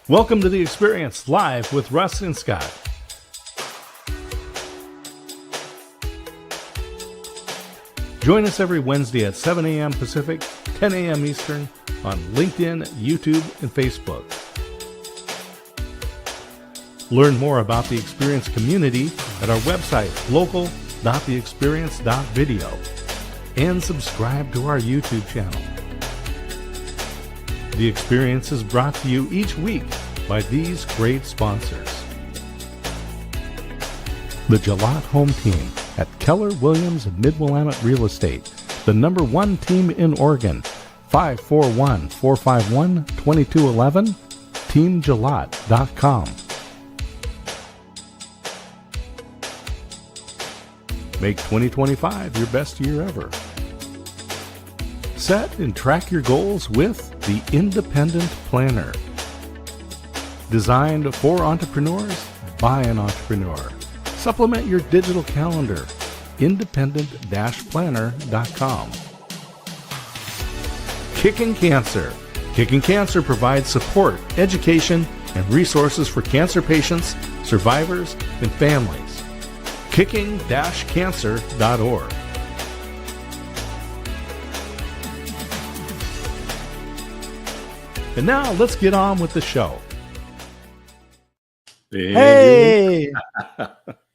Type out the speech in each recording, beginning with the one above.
Welcome to The Experience, live with Russ and Scott. Join us every Wednesday at 7 a.m. Pacific, 10 a.m. Eastern on LinkedIn, YouTube, and Facebook. Learn more about the Experience community at our website, local.theexperience.video, and subscribe to our YouTube channel. The Experience is brought to you each week by these great sponsors. The Jalot Home Team at Keller Williams Mid-Willamette Real Estate, the #1 team in Oregon, 541-451-2211, teamjalot.com. Make 2025 your best year ever. Set and track your goals with the Independent Planner. Designed for entrepreneurs by an entrepreneur. Supplement your digital calendar. Independent-planner.com. Kicking Cancer. Kicking Cancer provides support, education, and resources for cancer patients, survivors, and families. Kicking-cancer.org. And now let's get on with the show. Hey,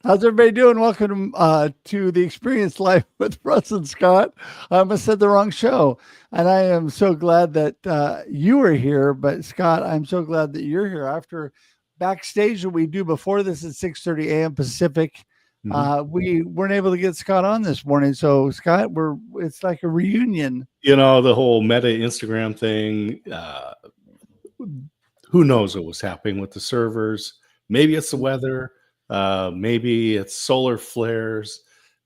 how's everybody doing? Welcome to The Experience Live with Russ and Scott. I almost said the wrong show, and I am so glad that you are here. But Scott, I'm so glad that you're here. After backstage that we do before this at 6:30 a.m. Pacific, we weren't able to get Scott on this morning. So Scott, it's like a reunion. You know, the whole Meta Instagram thing. Who knows what was happening with the servers? Maybe it's the weather. Maybe it's solar flares.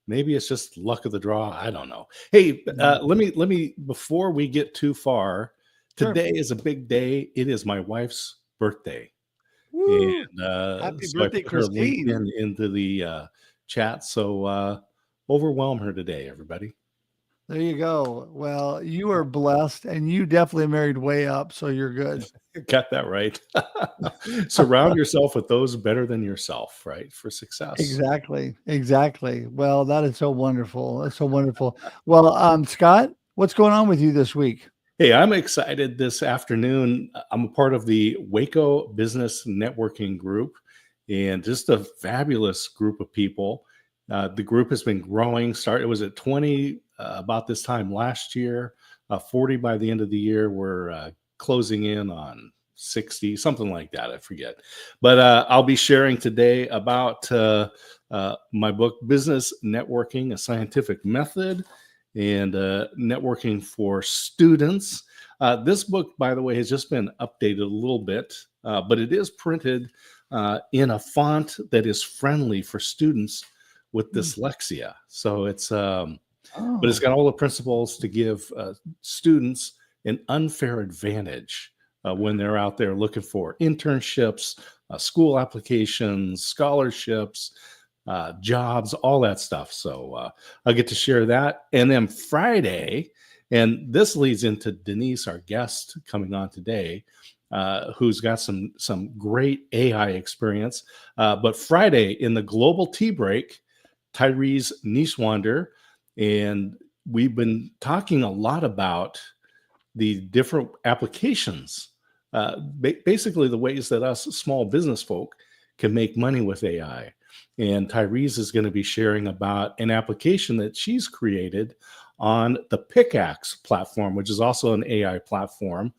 Maybe it's just luck of the draw. I don't know. Hey, let me before we get too far, Sure. Today is a big day. It is my wife's birthday. Woo. And Happy so I birthday, put her Christine. LinkedIn into the chat. So overwhelm her today, everybody. There you go. Well, you are blessed, and you definitely married way up, so you're good. Got that right. Surround yourself with those better than yourself, right? For success. Exactly. Well, that is so wonderful. That's so wonderful. Well, Scott, what's going on with you this week? Hey, I'm excited this afternoon. I'm a part of the Waco Business Networking Group, and just a fabulous group of people. The group has been growing. It was at 20 about this time last year, 40 by the end of the year. We're closing in on 60, something like that. I forget. But I'll be sharing today about my book, Business Networking, a Scientific Method, and networking for students. This book, by the way, has just been updated a little bit, but it is printed in a font that is friendly for students with dyslexia. So it's, but it's got all the principles to give students an unfair advantage when they're out there looking for internships, school applications, scholarships, jobs, all that stuff. So I'll get to share that. And then Friday, and this leads into Denise, our guest coming on today, who's got some great AI experience. But Friday in the Global Tea Break, Tyrese Nischwander, and we've been talking a lot about the different applications, basically the ways that us small business folk can make money with AI. And Tyrese is going to be sharing about an application that she's created on the Pickaxe platform, which is also an AI platform,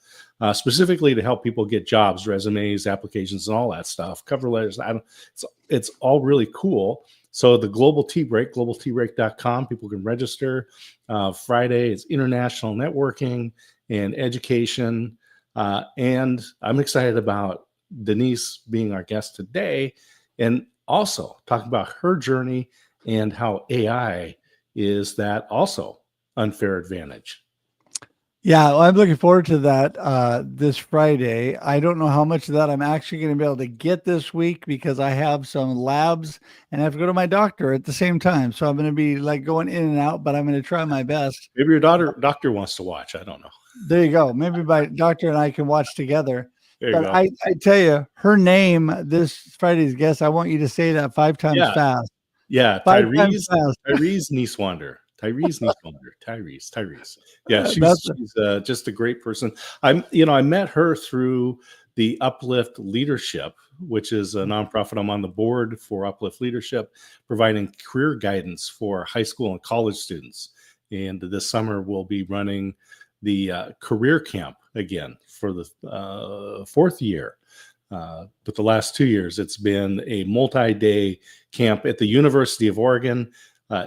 specifically to help people get jobs, resumes, applications, and all that stuff, cover letters. It's all really cool. So the Global Tea Break, globalteabreak.com, people can register. Friday is international networking and education. And I'm excited about Denise being our guest today, and also talking about her journey and how AI is that also unfair advantage. Yeah, well, I'm looking forward to that this Friday. I don't know how much of that I'm actually going to be able to get this week because I have some labs and I have to go to my doctor at the same time. So I'm going to be like going in and out, but I'm going to try my best. Maybe your doctor wants to watch. I don't know. There you go. Maybe my doctor and I can watch together. There you But go. I tell you, her name, this Friday's guest, I want you to say that 5 times Yeah. fast. Yeah. 5 times fast. Tyrese Nieswander. Tyrese. Yeah. That's She's just a great person. I met her through the Uplift Leadership, which is a nonprofit. I'm on the board for Uplift Leadership, providing career guidance for high school and college students. And this summer we'll be running the career camp again for the fourth year. But the last 2 years, it's been a multi-day camp at the University of Oregon,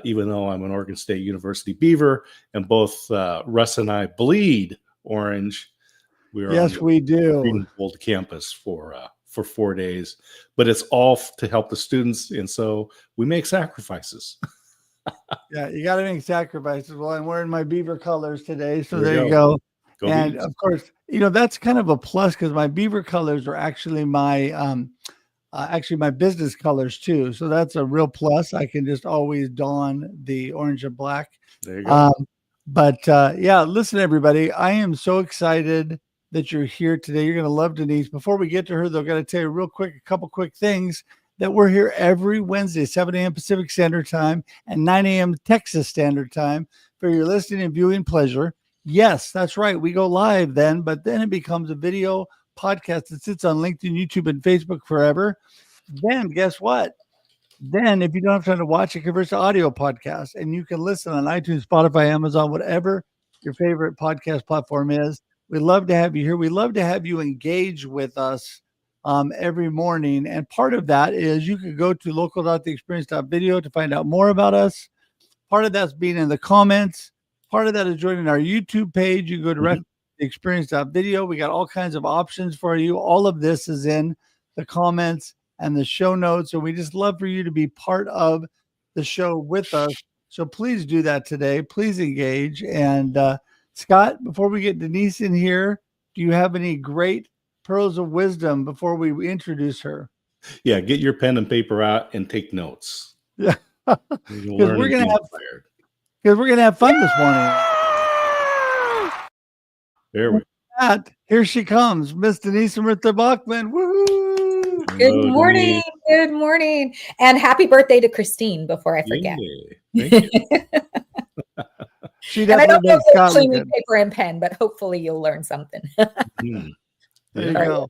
even though I'm an Oregon State University Beaver, and both Russ and I bleed orange. We are on yes, the we do. Green and Gold campus for 4 days, but it's all to help the students, and so we make sacrifices. Yeah, you got to make sacrifices. Well, I'm wearing my Beaver colors today, so There you there you go. Go And Beavs. of course, that's kind of a plus because my Beaver colors are actually my my business colors too. So that's a real plus. I can just always don the orange and black. There you go. Yeah, listen, everybody, I am so excited that you're here today. You're going to love Denise. Before we get to her, though, got to tell you real quick, a couple quick things that we're here every Wednesday, 7 a.m. Pacific Standard Time and 9 a.m. Texas Standard Time for your listening and viewing pleasure. Yes, that's right. We go live then, but then it becomes a video podcast that sits on LinkedIn, YouTube, and Facebook forever. Then guess what? Then if you don't have time to watch it, converts to audio podcast, and you can listen on iTunes, Spotify, Amazon, whatever your favorite podcast platform is. We love to have you here. We love to have you engage with us every morning. And part of that is you can go to local.theexperience.video to find out more about us. Part of that's being in the comments. Part of that is joining our YouTube page. You go directly to experience.video. We got all kinds of options for you. All of this is in the comments and the show notes. And we just love for you to be part of the show with us. So please do that today. Please engage. And Scott, before we get Denise in here, do you have any great pearls of wisdom before we introduce her? Yeah, get your pen and paper out and take notes. Yeah. Because we're gonna have fun this morning. There we go. Here she comes, Miss Denise Murtha Bachmann. Woo! Good morning. Good morning. And happy birthday to Christine before I forget. Thank you. She and I don't know if Scott actually need paper and pen, but hopefully you'll learn something. There you go.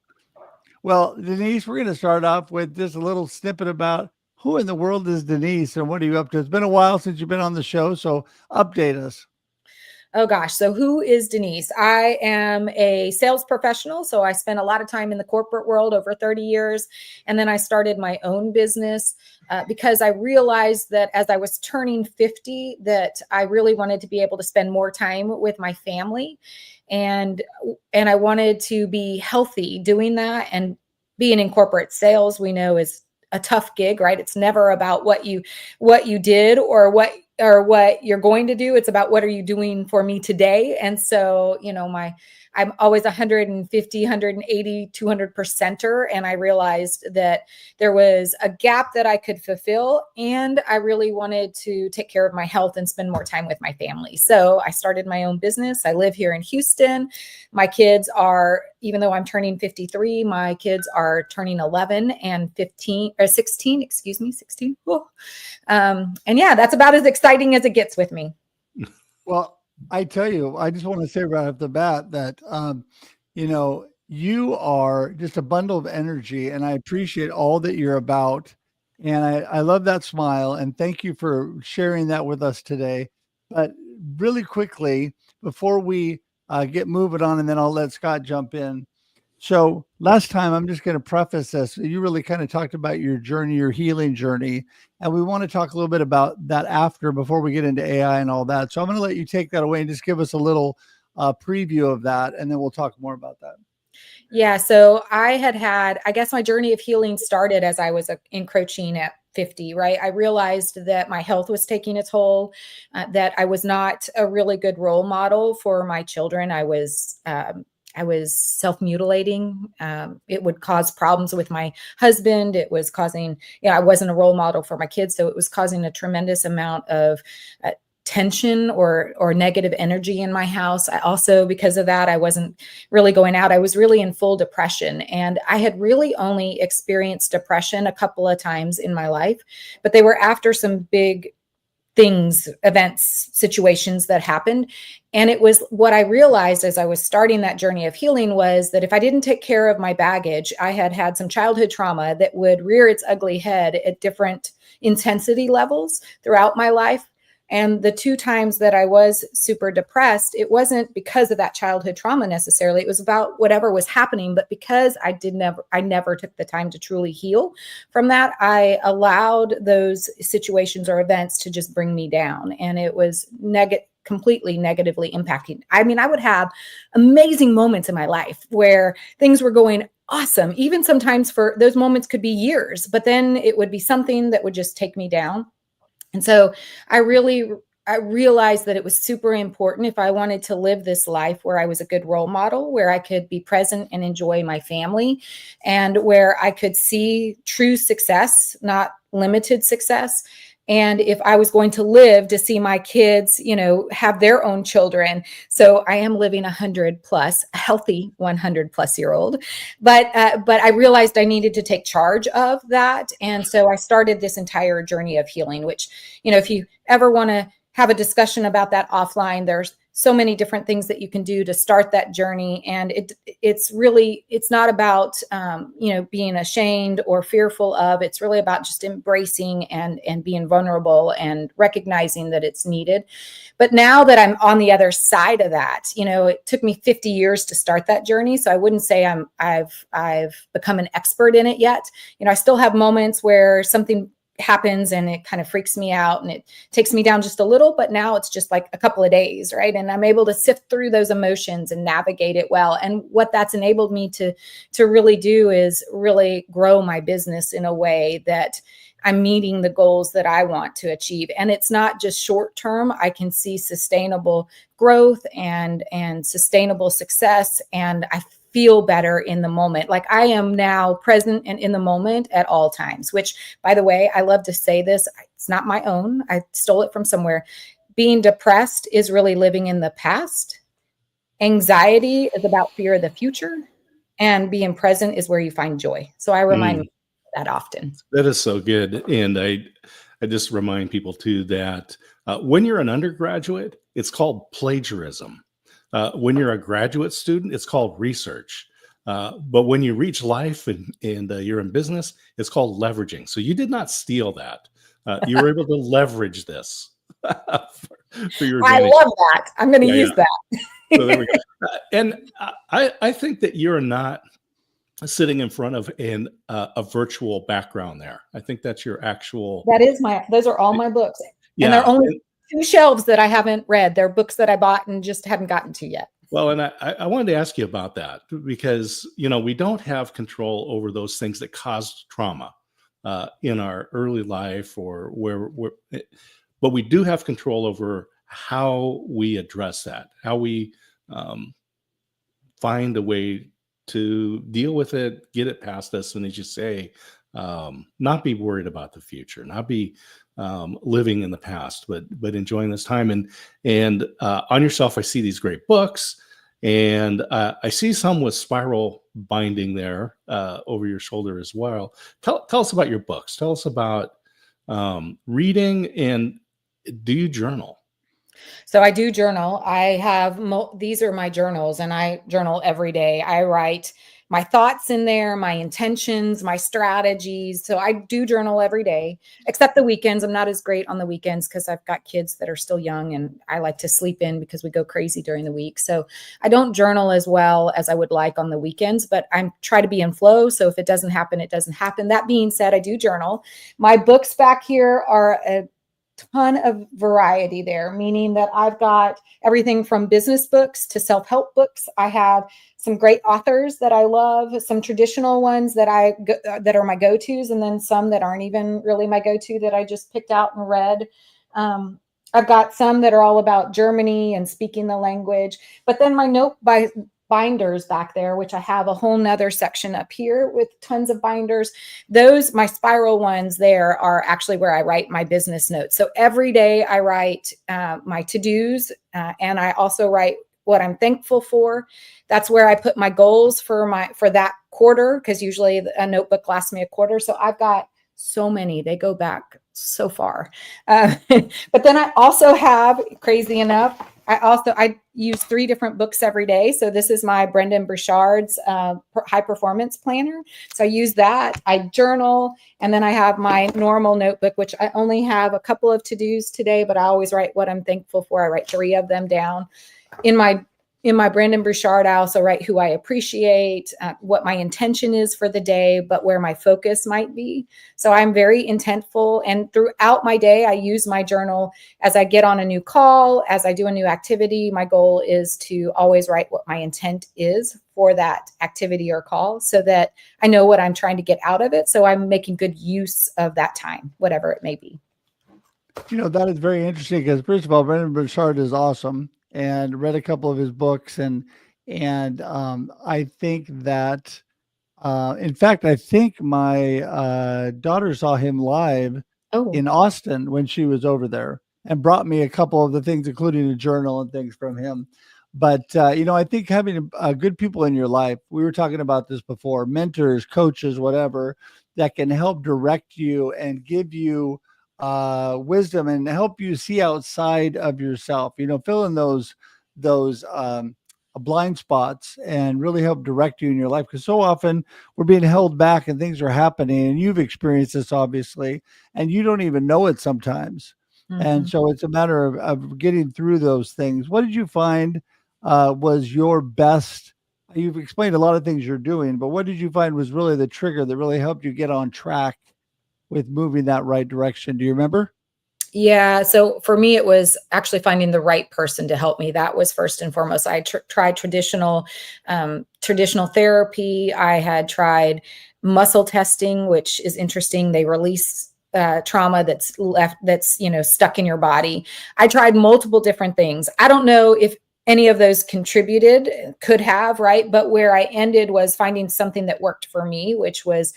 Well, Denise, we're going to start off with just a little snippet about who in the world is Denise and what are you up to? It's been a while since you've been on the show, so update us. Oh gosh. So who is Denise? I am a sales professional. So I spent a lot of time in the corporate world, over 30 years. And then I started my own business because I realized that as I was turning 50, that I really wanted to be able to spend more time with my family. And I wanted to be healthy doing that. And being in corporate sales, we know is a tough gig, right? It's never about what you did or what you're going to do. It's about what are you doing for me today? And so, I'm always 150, 180, 200%er. And I realized that there was a gap that I could fulfill. And I really wanted to take care of my health and spend more time with my family. So I started my own business. I live here in Houston. My kids are, even though I'm turning 53, my kids are turning 11 and 16. And yeah, that's about as exciting as it gets with me. Well, I tell you, I just want to say right off the bat that, you are just a bundle of energy and I appreciate all that you're about. And I love that smile and thank you for sharing that with us today. But really quickly, before we get moving on, and then I'll let Scott jump in. So last time, I'm just going to preface this. You really kind of talked about your journey, your healing journey. And we want to talk a little bit about that before we get into AI and all that. So I'm going to let you take that away and just give us a little preview of that. And then we'll talk more about that. Yeah. So I I guess my journey of healing started as I was encroaching at 50, right? I realized that my health was taking a toll, that I was not a really good role model for my children. I was self-mutilating. It would cause problems with my husband. It was causing, I wasn't a role model for my kids. So it was causing a tremendous amount of tension or negative energy in my house. I also, because of that, I wasn't really going out. I was really in full depression, and I had really only experienced depression a couple of times in my life, but they were after some big things, events, situations that happened. And it was what I realized as I was starting that journey of healing was that if I didn't take care of my baggage, I had had some childhood trauma that would rear its ugly head at different intensity levels throughout my life. And the 2 times that I was super depressed, it wasn't because of that childhood trauma necessarily. It was about whatever was happening. But because I never took the time to truly heal from that, I allowed those situations or events to just bring me down. And it was completely negatively impacting. I mean, I would have amazing moments in my life where things were going awesome. Even sometimes for those moments could be years, but then it would be something that would just take me down. And so I realized that it was super important if I wanted to live this life where I was a good role model, where I could be present and enjoy my family, and where I could see true success, not limited success. And if I was going to live to see my kids, have their own children. So I am living 100 plus, a healthy 100 plus year old. But I realized I needed to take charge of that. And so I started this entire journey of healing, which, if you ever want to have a discussion about that offline, there's so many different things that you can do to start that journey. And it's not about, being ashamed or fearful of. It's really about just embracing and being vulnerable and recognizing that it's needed. But now that I'm on the other side of that, it took me 50 years to start that journey. So I wouldn't say I've become an expert in it yet. I still have moments where something happens and it kind of freaks me out and it takes me down just a little, but now it's just like a couple of days, right? And I'm able to sift through those emotions and navigate it well. And what that's enabled me to really do is really grow my business in a way that I'm meeting the goals that I want to achieve. And it's not just short term. I can see sustainable growth and sustainable success. And I feel better in the moment. Like I am now present and in the moment at all times, which, by the way, I love to say this. It's not my own. I stole it from somewhere. Being depressed is really living in the past. Anxiety is about fear of the future. And being present is where you find joy. So I remind myself that often. That is so good. And I just remind people too that when you're an undergraduate, it's called plagiarism. When you're a graduate student, it's called research. But when you reach life and you're in business, it's called leveraging. So you did not steal that. You were able to leverage this for your advantage. I love that. I'm going to use that. So there we go. And I think that you're not sitting in front of a virtual background there. I think that's your actual. Those are all my books. Yeah. And they're only 2 shelves that I haven't read. They're books that I bought and just haven't gotten to yet. Well, and I wanted to ask you about that because, we don't have control over those things that caused trauma in our early life or but we do have control over how we address that, how we find a way to deal with it, get it past us. And as you say, not be worried about the future, not be living in the past, but enjoying this time. And on yourself, I see these great books, and I see some with spiral binding there over your shoulder as well. Tell us about your books. Tell us about reading, and do you journal? So I do journal. I have, these are my journals, and I journal every day. I write my thoughts in there, my intentions, my strategies. So I do journal every day, except the weekends. I'm not as great on the weekends because I've got kids that are still young and I like to sleep in because we go crazy during the week. So I don't journal as well as I would like on the weekends, but I try to be in flow. So if it doesn't happen, it doesn't happen. That being said, I do journal. My books back here are a ton of variety there, meaning that I've got everything from business books to self-help books. I have some great authors that I love, some traditional ones that that are my go-tos, and then some that aren't even really my go-to that I just picked out and read. I've got some that are all about Germany and speaking the language, but then my binders back there, which I have a whole nother section up here with tons of binders. Those, my spiral ones there, are actually where I write my business notes. So every day I write my to-dos, and I also write what I'm thankful for. That's where I put my goals for that quarter, because usually a notebook lasts me a quarter. So I've got so many, they go back so far. But then I also have, crazy enough, I use 3 different books every day. So this is my Brendan Burchard's high performance planner. So I use that. I journal, and then I have my normal notebook, which I only have a couple of to-dos today, but I always write what I'm thankful for. I write 3 of them down. In my Brandon Burchard, I also write who I appreciate, what my intention is for the day, but where my focus might be. So I'm very intentful. And throughout my day, I use my journal as I get on a new call, as I do a new activity. My goal is to always write what my intent is for that activity or call, so that I know what I'm trying to get out of it. So I'm making good use of that time, whatever it may be. That is very interesting, because first of all, Brendan Burchard is awesome, and read a couple of his books, and I think that in fact, I think my daughter saw him live in Austin when she was over there, and brought me a couple of the things, including a journal and things from him. But I think having good people in your life, we were talking about this before, mentors, coaches, whatever, that can help direct you and give you wisdom and help you see outside of yourself, fill in those blind spots, and really help direct you in your life. Because so often we're being held back and things are happening, and you've experienced this obviously, and you don't even know it sometimes. Mm-hmm. And so it's a matter of getting through those things. What did you find was your best? You've explained a lot of things you're doing, but what did you find was really the trigger that really helped you get on track with moving that right direction? Do you remember? Yeah. So for me, it was actually finding the right person to help me. That was first and foremost. I tried traditional therapy. I had tried muscle testing, which is interesting. They release trauma that's stuck in your body. I tried multiple different things. I don't know if any of those contributed, could have, right? But where I ended was finding something that worked for me, which was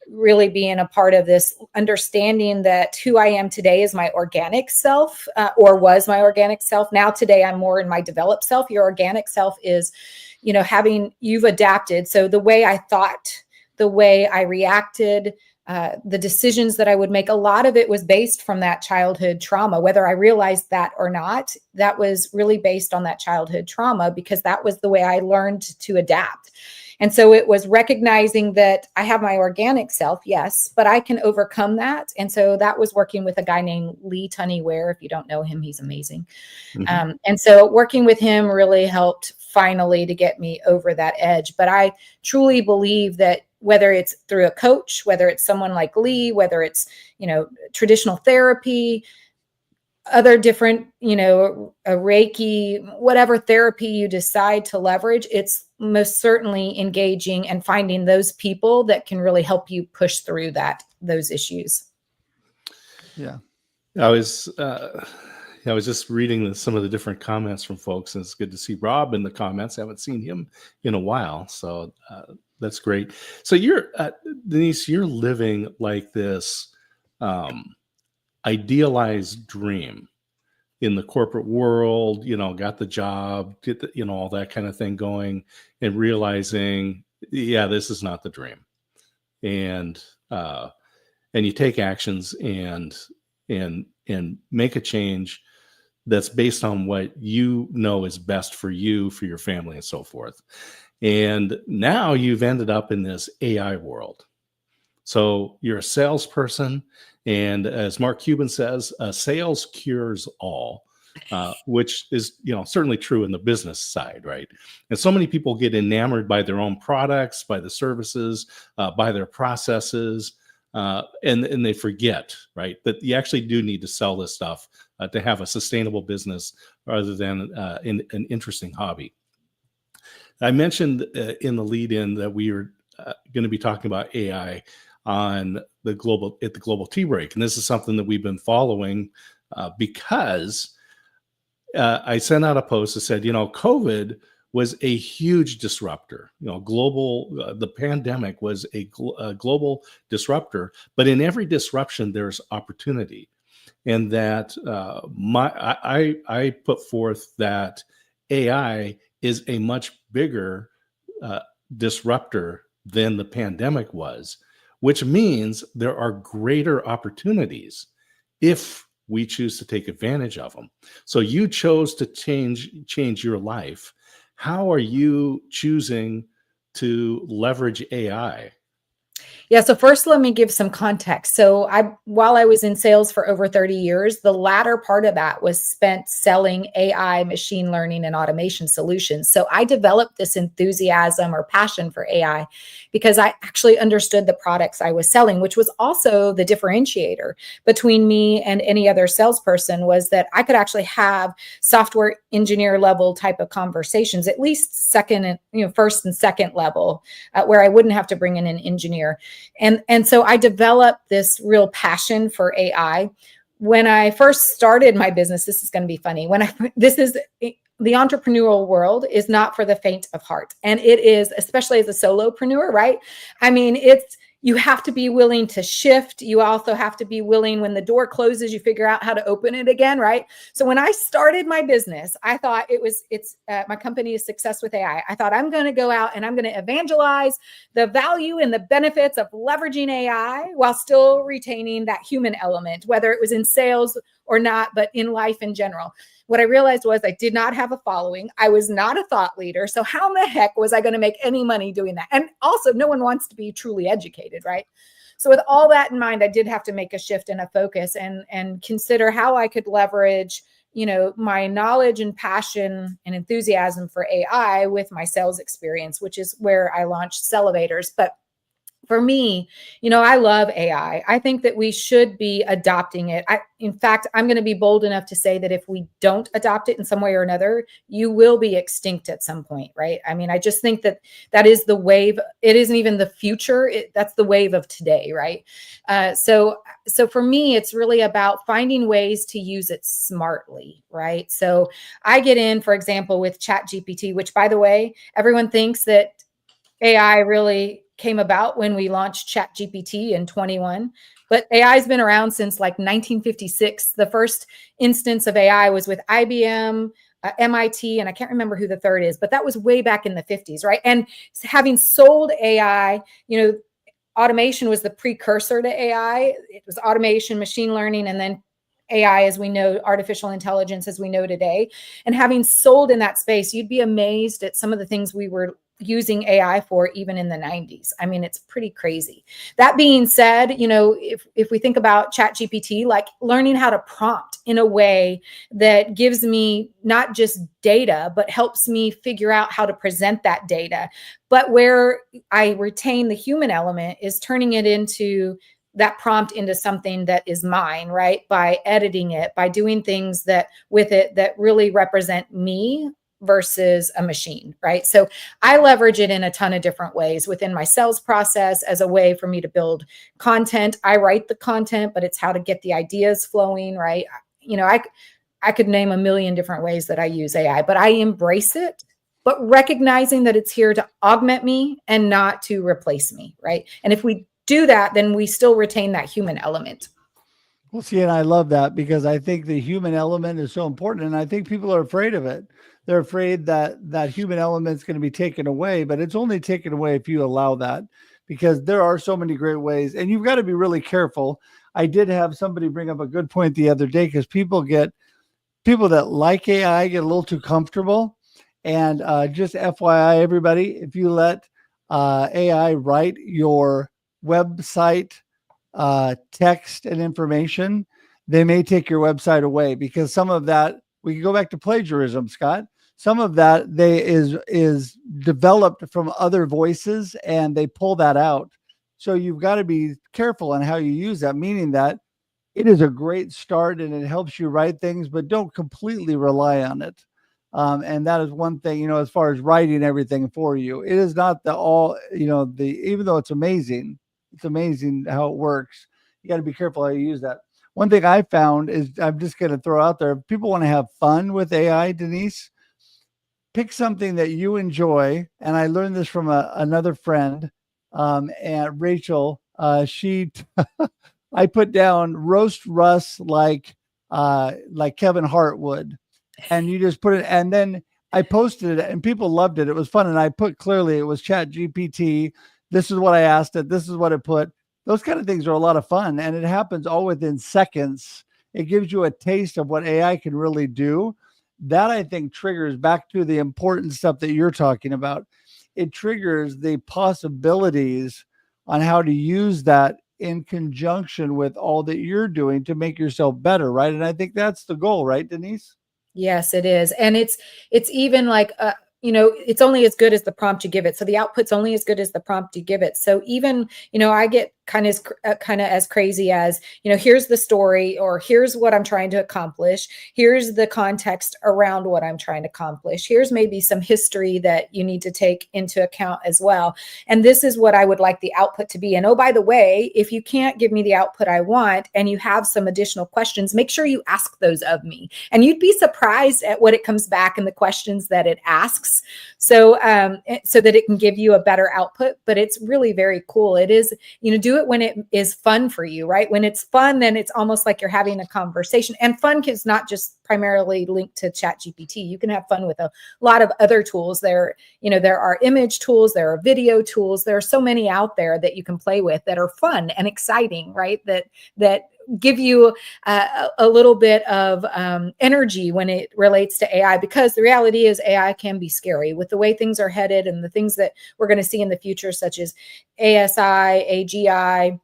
really being a part of this understanding that who I am today is my organic self, or was my organic self. Now today I'm more in my developed self. Your organic self is, you've adapted. So the way I thought, the way I reacted, the decisions that I would make, a lot of it was based from that childhood trauma, whether I realized that or not. That was really based on that childhood trauma, because that was the way I learned to adapt. And so it was recognizing that I have my organic self, yes, but I can overcome that. And so that was working with a guy named Lee Tunney-Ware. If you don't know him, he's amazing. Mm-hmm. And so working with him really helped finally to get me over that edge. But I truly believe that whether it's through a coach, whether it's someone like Lee, whether it's, traditional therapy, other different, a Reiki, whatever therapy you decide to leverage, it's most certainly engaging and finding those people that can really help you push through those issues. Yeah. I was just reading some of the different comments from folks, and it's good to see Rob in the comments. I haven't seen him in a while, so that's great. So you're, Denise, you're living like this idealized dream in the corporate world, got the job, get the, all that kind of thing going, and realizing, yeah, this is not the dream. And you take actions and make a change that's based on what is best for you, for your family, and so forth. And now you've ended up in this AI world. So you're a salesperson, and as Mark Cuban says, sales cures all, which is certainly true in the business side, right? And so many people get enamored by their own products, by the services, by their processes, and they forget, right, that you actually do need to sell this stuff to have a sustainable business rather than an interesting hobby. I mentioned in the lead-in that we are going to be talking about AI on the global tea break, and this is something that we've been following because I sent out a post that said, COVID was a huge disruptor. The pandemic was a global disruptor, but in every disruption, there's opportunity. And that I put forth that AI is a much bigger disruptor than the pandemic was, which means there are greater opportunities if we choose to take advantage of them. So you chose to change your life. How are you choosing to leverage AI? Yeah. So first, let me give some context. So while I was in sales for over 30 years, the latter part of that was spent selling AI, machine learning, and automation solutions. So I developed this enthusiasm or passion for AI because I actually understood the products I was selling, which was also the differentiator between me and any other salesperson, was that I could actually have software engineer level type of conversations, at least first and second level, where I wouldn't have to bring in an engineer. And so I developed this real passion for AI. When I first started my business, this is going to be funny. The entrepreneurial world is not for the faint of heart. And it is, especially as a solopreneur, right? I mean, you have to be willing to shift. You also have to be willing, when the door closes, you figure out how to open it again, right? So when I started my business, I thought my company is Success with AI. I thought, I'm going to go out and I'm going to evangelize the value and the benefits of leveraging AI while still retaining that human element, whether it was in sales or not, but in life in general. What I realized was I did not have a following. I was not a thought leader. So how in the heck was I going to make any money doing that? And also, no one wants to be truly educated, right? So with all that in mind, I did have to make a shift and a focus and consider how I could leverage, my knowledge and passion and enthusiasm for AI with my sales experience, which is where I launched Sellovatorz. But for me, I love AI. I think that we should be adopting it. In fact, I'm going to be bold enough to say that if we don't adopt it in some way or another, you will be extinct at some point, right? I mean, I just think that is the wave. It isn't even the future. That's the wave of today, right? So for me, it's really about finding ways to use it smartly, right? So I get in, for example, with ChatGPT, which, by the way, everyone thinks that AI really came about when we launched ChatGPT in 21, but AI has been around since like 1956. The first instance of AI was with IBM, MIT, and I can't remember who the third is, but that was way back in the 50s, right? And having sold AI, automation was the precursor to AI. It was automation, machine learning, and then AI, as we know, artificial intelligence, as we know today. And having sold in that space, you'd be amazed at some of the things we were using AI for even in the 90s. I mean, it's pretty crazy. That being said, if we think about ChatGPT, like learning how to prompt in a way that gives me not just data, but helps me figure out how to present that data. But where I retain the human element is turning it into that prompt into something that is mine, right? By editing it, by doing things that really represent me versus a machine, right? So I leverage it in a ton of different ways within my sales process as a way for me to build content. I write the content, but it's how to get the ideas flowing, right? I could name a million different ways that I use AI, but I embrace it, but recognizing that it's here to augment me and not to replace me, right? And if we do that, then we still retain that human element. Well, see, and I love that because I think the human element is so important. And I think people are afraid of it. They're afraid that that human element is going to be taken away, but it's only taken away if you allow that, because there are so many great ways and you've got to be really careful. I did have somebody bring up a good point the other day, because people that like AI get a little too comfortable. And just FYI, everybody, if you let AI write your website text and information, they may take your website away, because some of that, we can go back to plagiarism, Scott. Some of that is developed from other voices and they pull that out. So you've got to be careful on how you use that, meaning that it is a great start and it helps you write things, but don't completely rely on it. And that is one thing, as far as writing everything for you, it is not even though it's amazing how it works. You got to be careful how you use that. One thing I found is, I'm just going to throw out there, if people want to have fun with AI, Denise, pick something that you enjoy. And I learned this from another friend, and Rachel. I put down roast Russ like Kevin Hart would, and you just put it, and then I posted it, and people loved it. It was fun, and I put clearly it was Chat GPT. This is what I asked it. This is what it put. Those kind of things are a lot of fun, and it happens all within seconds. It gives you a taste of what AI can really do. That, I think, triggers back to the important stuff that you're talking about. It triggers the possibilities on how to use that in conjunction with all that you're doing to make yourself better, right? And I think that's the goal, right, Denise? Yes, it is. And it's even like, it's only as good as the prompt you give it. So the output's only as good as the prompt you give it. So even, I get kind of as crazy as, here's the story, or here's what I'm trying to accomplish. Here's the context around what I'm trying to accomplish. Here's maybe some history that you need to take into account as well. And this is what I would like the output to be. And oh, by the way, if you can't give me the output I want and you have some additional questions, make sure you ask those of me. And you'd be surprised at what it comes back and the questions that it asks. So that it can give you a better output. But it's really very cool. It is, do it when it is fun for you, right? When it's fun, then it's almost like you're having a conversation. And fun is not just primarily linked to Chat GPT. You can have fun with a lot of other tools. There are image tools, there are video tools. There are so many out there that you can play with that are fun and exciting, right? That give you a little bit of energy when it relates to AI, because the reality is AI can be scary with the way things are headed and the things that we're going to see in the future, such as ASI, AGI,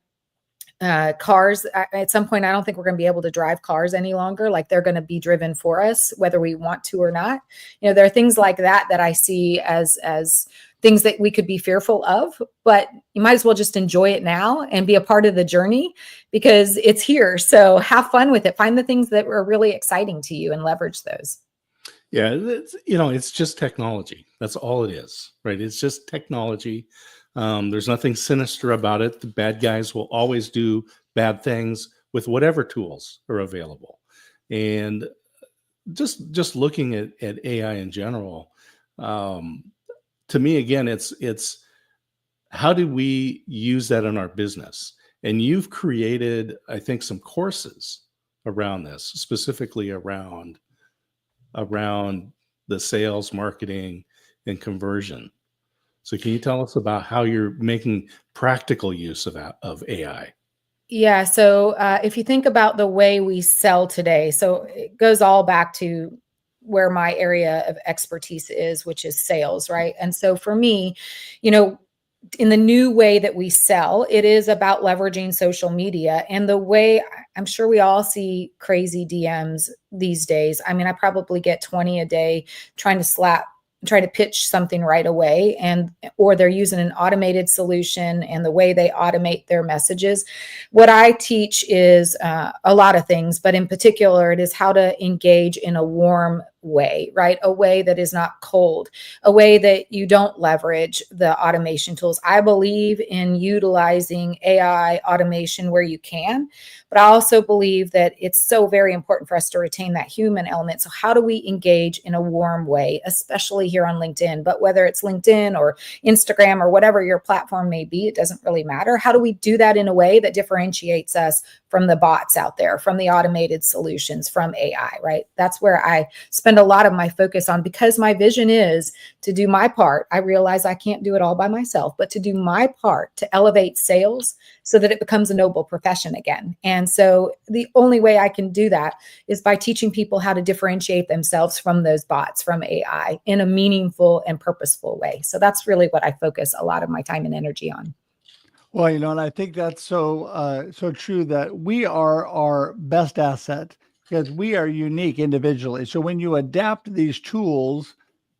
cars. At some point, I don't think we're going to be able to drive cars any longer. Like, they're going to be driven for us, whether we want to or not. There are things like that I see as things that we could be fearful of, but you might as well just enjoy it now and be a part of the journey because it's here. So have fun with it. Find the things that are really exciting to you and leverage those. Yeah, it's just technology. That's all it is, right? It's just technology. There's nothing sinister about it. The bad guys will always do bad things with whatever tools are available. And just looking at AI in general, to me, again, it's how do we use that in our business? And you've created, I think, some courses around this, specifically around the sales, marketing, and conversion. So can you tell us about how you're making practical use of AI? Yeah. So if you think about the way we sell today, so it goes all back to where my area of expertise is, which is sales, right? And so for me, in the new way that we sell, it is about leveraging social media. And the way, I'm sure we all see crazy DMs these days. I mean, I probably get 20 a day trying to pitch something right away, or they're using an automated solution and the way they automate their messages. What I teach is a lot of things, but in particular, it is how to engage in a warm way, right? A way that is not cold, a way that you don't leverage the automation tools. I believe in utilizing AI automation where you can, but I also believe that it's so very important for us to retain that human element. So how do we engage in a warm way, especially here on LinkedIn? But whether it's LinkedIn or Instagram or whatever your platform may be, it doesn't really matter. How do we do that in a way that differentiates us from the bots out there, from the automated solutions, from AI, right? That's where I spend a lot of my focus on, because my vision is to do my part. I realize I can't do it all by myself, but to do my part to elevate sales so that it becomes a noble profession again. And so the only way I can do that is by teaching people how to differentiate themselves from those bots, from AI, in a meaningful and purposeful way. So that's really what I focus a lot of my time and energy on. Well, and I think that's so true, that we are our best asset because we are unique individually. So when you adapt these tools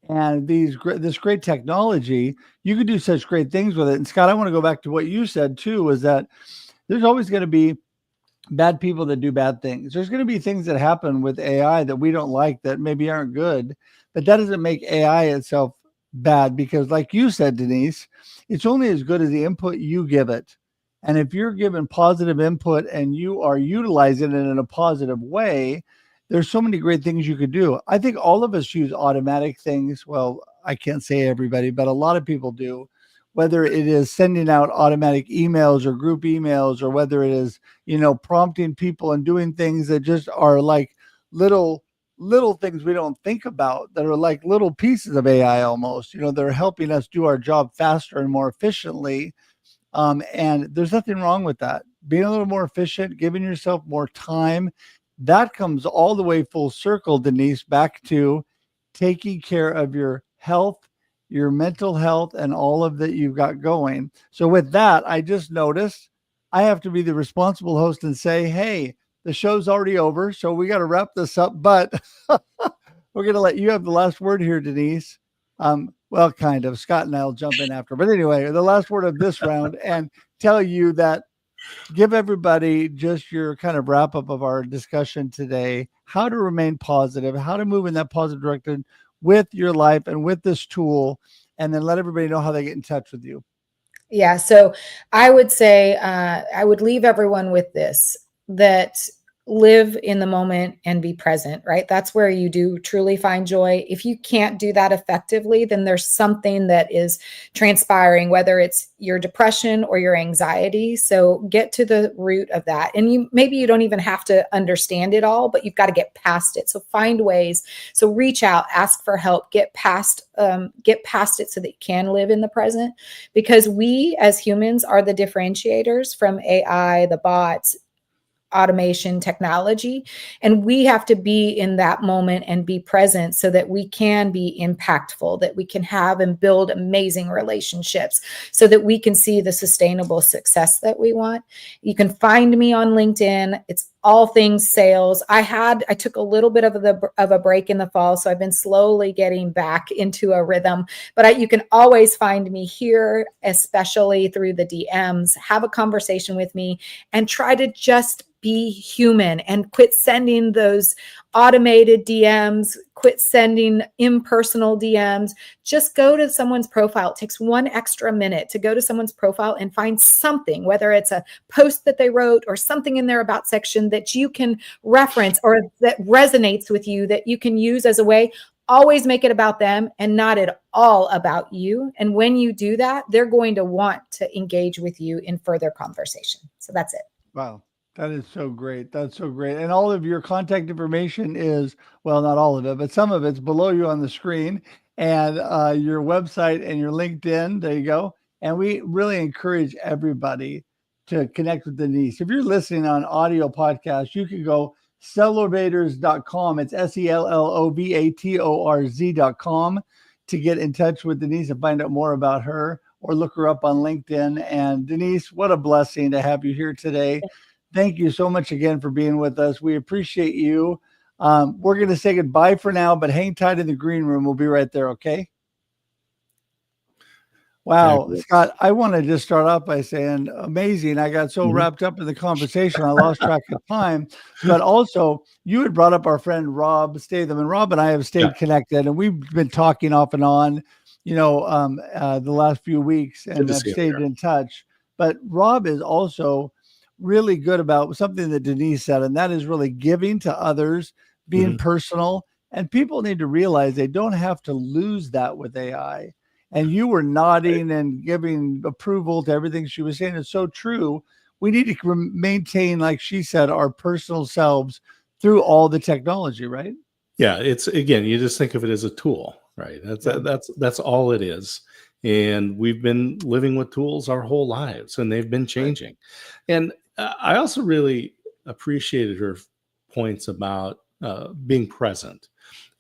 and this great technology, you can do such great things with it. And Scott, I want to go back to what you said too, is that there's always going to be bad people that do bad things. There's going to be things that happen with AI that we don't like, that maybe aren't good, but that doesn't make AI itself bad, because like you said, Denise, it's only as good as the input you give it. And if you're given positive input and you are utilizing it in a positive way, there's so many great things you could do. I think all of us use automatic things. Well, I can't say everybody, but a lot of people do, whether it is sending out automatic emails or group emails, or whether it is, prompting people and doing things that just are like little things we don't think about, that are like little pieces of AI almost, they're helping us do our job faster and more efficiently. And there's nothing wrong with that. Being a little more efficient, giving yourself more time, that comes all the way full circle, Denise, back to taking care of your health, your mental health, and all of that you've got going. So with that, I just noticed I have to be the responsible host and say, hey, the show's already over, so we got to wrap this up, but we're going to let you have the last word here, Denise. Well, kind of. Scott and I'll jump in after. But anyway, the last word of this round, and tell you that, give everybody just your kind of wrap up of our discussion today, how to remain positive, how to move in that positive direction with your life and with this tool, and then let everybody know how they get in touch with you. Yeah. So I would say, I would leave everyone with this, that live in the moment and be present, right? That's where you do truly find joy. If you can't do that effectively, then there's something that is transpiring, whether it's your depression or your anxiety. So get to the root of that. And maybe you don't even have to understand it all, but you've got to get past it. So find ways. So reach out, ask for help, get past it so that you can live in the present, because we as humans are the differentiators from AI, the bots, automation, technology, and we have to be in that moment and be present so that we can be impactful, that we can have and build amazing relationships, so that we can see the sustainable success that we want. You can find me on LinkedIn. It's all things sales. I took a little bit of a break in the fall, so I've been slowly getting back into a rhythm, but you can always find me here, especially through the DMs. Have a conversation with me and try to just be human and quit sending those automated DMs, quit sending impersonal DMs. Just go to someone's profile. It takes one extra minute to go to someone's profile and find something, whether it's a post that they wrote or something in their about section that you can reference or that resonates with you, that you can use as a way. Always make it about them and not at all about you. And when you do that, they're going to want to engage with you in further conversation. So that's it. Wow. That is so great. That's so great. And all of your contact information is, well, not all of it, but some of it's below you on the screen, and your website and your LinkedIn. There you go. And we really encourage everybody to connect with Denise. If you're listening on audio podcast, you can go sellovatorz.com. It's sellovatorz.com to get in touch with Denise and find out more about her, or look her up on LinkedIn. And Denise, what a blessing to have you here today. Thank you so much again for being with us. We appreciate you. We're going to say goodbye for now, but hang tight in the green room. We'll be right there. Okay. Wow. Scott, I want to just start off by saying amazing. I got so wrapped up in the conversation, I lost track of time, but also you had brought up our friend, Rob Statham, and Rob and I have stayed connected, and we've been talking off and on, the last few weeks, and have stayed in touch. But Rob is also really good about something that Denise said, and that is really giving to others, being personal. And people need to realize they don't have to lose that with AI. And you were nodding and giving approval to everything she was saying. It's so true. We need to maintain, like she said, our personal selves through all the technology, right? Yeah, it's, again, you just think of it as a tool, right? That's all it is. And we've been living with tools our whole lives, and they've been changing. Right. And I also really appreciated her points about being present.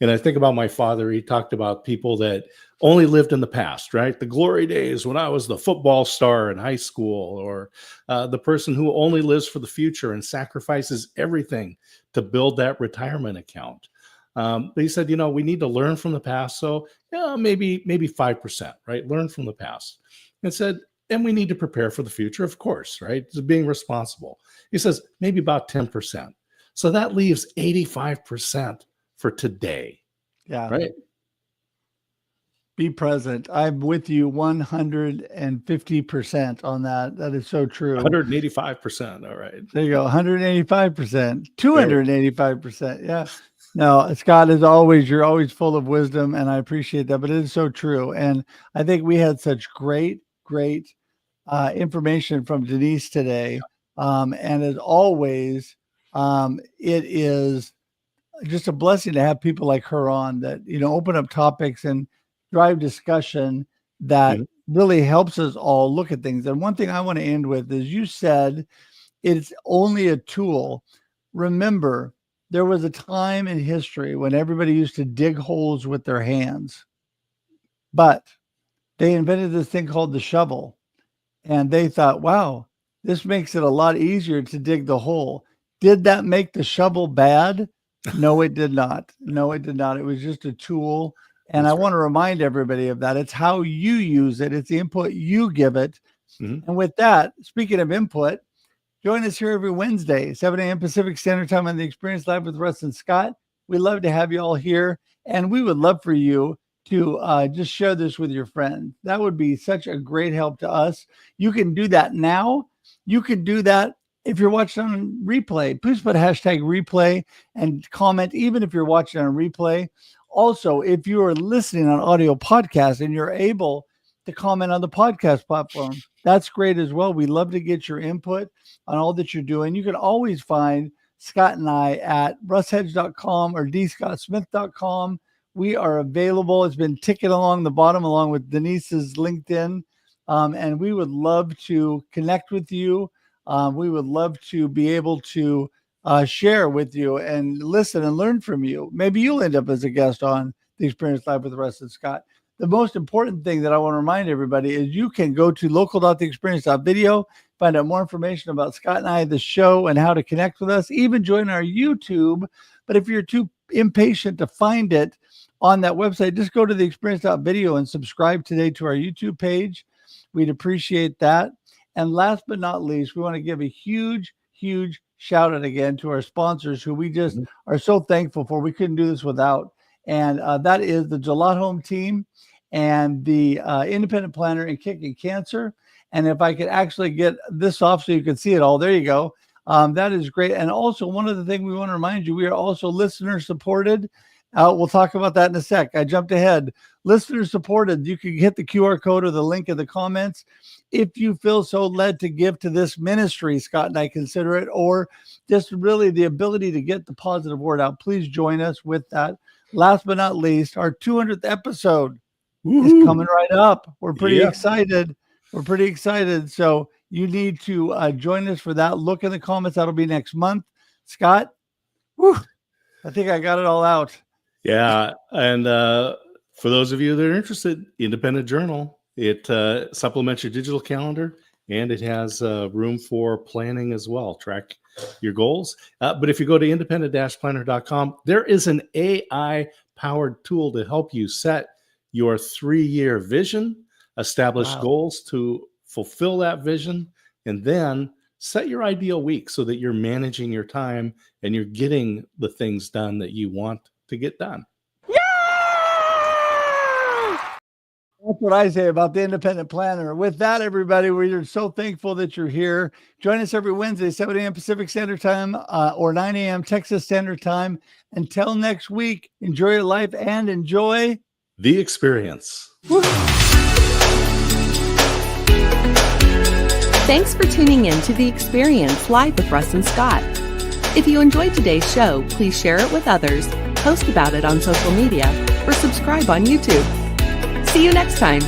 And I think about my father. He talked about people that only lived in the past, right? The glory days when I was the football star in high school, or the person who only lives for the future and sacrifices everything to build that retirement account. But he said, we need to learn from the past. So maybe 5%, right? Learn from the past. And said, and we need to prepare for the future, of course, right? So being responsible. He says maybe about 10%. So that leaves 85% for today. Yeah. Right. Be present. I'm with you 150% on that. That is so true. 185%. All right. There you go. 185%, 285%. Yeah. No, Scott, as always, you're always full of wisdom, and I appreciate that. But it is so true. And I think we had such great information from Denise today. And as always, it is just a blessing to have people like her on that, open up topics and drive discussion that really helps us all look at things. And one thing I want to end with is you said it's only a tool. Remember, there was a time in history when everybody used to dig holes with their hands, but they invented this thing called the shovel. And they thought, wow, this makes it a lot easier to dig the hole. Did that make the shovel bad? No, it did not. No, it did not. It was just a tool. And I want to remind everybody of that. It's how you use it. It's the input you give it. And with that, speaking of input, join us here every Wednesday, 7 a.m. Pacific Standard Time on the Experience Live with Russ and Scott. We love to have you all here. And we would love for you to just share this with your friends. That would be such a great help to us. You can do that now. You can do that if you're watching on replay. Please put hashtag replay and comment, even if you're watching on replay. Also, if you are listening on audio podcast and you're able to comment on the podcast platform, that's great as well. We love to get your input on all that you're doing. You can always find Scott and I at russhedge.com or dscottsmith.com. We are available. It's been ticking along the bottom along with Denise's LinkedIn. And we would love to connect with you. We would love to be able to share with you and listen and learn from you. Maybe you'll end up as a guest on the Experience Live with Russ and Scott. The most important thing that I want to remind everybody is you can go to local.theexperience.video, find out more information about Scott and I, the show, and how to connect with us, even join our YouTube. But if you're too impatient to find it on that website, just go to theexperience.video and subscribe today to our YouTube page. We'd appreciate that. And last but not least, we want to give a huge shout out again to our sponsors who we just are so thankful for. We couldn't do this without. And that is the Gillette Home team and the Independent Planner and Kicking Cancer. And if I could actually get this off so you can see it all, there you go. That is great. And also one other thing we want to remind you, we are also listener supported. We'll talk about that in a sec. I jumped ahead. Listener supported. You can hit the QR code or the link in the comments. If you feel so led to give to this ministry, Scott and I consider it, or just really the ability to get the positive word out, please join us with that. Last but not least, our 200th episode is coming right up. We're pretty excited. We're pretty excited. So you need to join us for that. Look in the comments. That'll be next month. Scott, I think I got it all out. Yeah. And for those of you that are interested, Independent Journal, it supplements your digital calendar, and it has room for planning as well. Track your goals. But if you go to independent-planner.com, there is an AI-powered tool to help you set your 3-year vision, establish goals to fulfill that vision, and then set your ideal week so that you're managing your time and you're getting the things done that you want to get done. That's what I say about the Independent Planner. With that, everybody, we're so thankful that you're here. Join us every Wednesday, 7 a.m. Pacific Standard Time or 9 a.m. Texas Standard Time. Until next week, enjoy your life and enjoy the experience. Thanks for tuning in to The Experience Live with Russ and Scott. If you enjoyed today's show, please share it with others, post about it on social media, or subscribe on YouTube. See you next time.